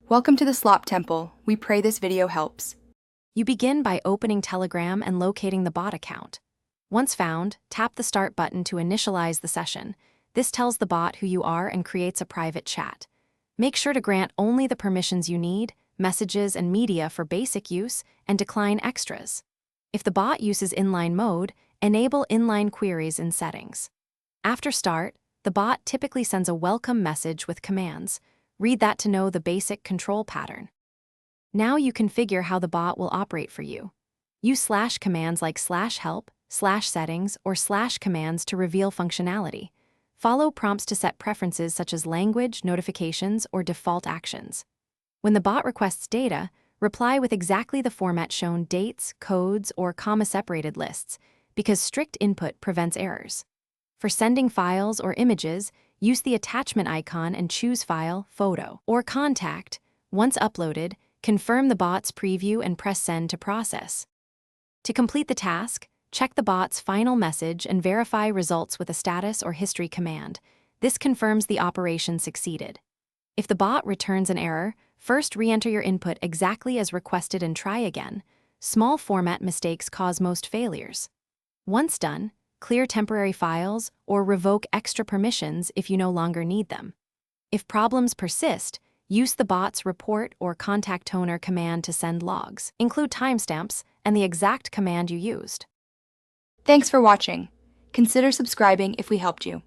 Welcome to the Slop Temple. We pray this video helps. You begin by opening Telegram and locating the bot account. Once found, tap the Start button to initialize the session. This tells the bot who you are and creates a private chat. Make sure to grant only the permissions you need, messages and media for basic use, and decline extras. If the bot uses inline mode, enable inline queries in settings. After start, the bot typically sends a welcome message with commands. Read that to know the basic control pattern. Now you configure how the bot will operate for you. Use / commands like /help, /settings, or /commands to reveal functionality. Follow prompts to set preferences such as language, notifications, or default actions. When the bot requests data, reply with exactly the format shown: dates, codes, or comma-separated lists, because strict input prevents errors. For sending files or images, use the attachment icon and choose File, Photo, or Contact. Once uploaded, confirm the bot's preview and press Send to process. To complete the task, check the bot's final message and verify results with a status or history command. This confirms the operation succeeded. If the bot returns an error, first re-enter your input exactly as requested and try again. Small format mistakes cause most failures. Once done, clear temporary files or revoke extra permissions if you no longer need them. If problems persist, use the bot's report or contact toner command to send logs. Include timestamps and the exact command you used. Thanks for watching. Consider subscribing if we helped you.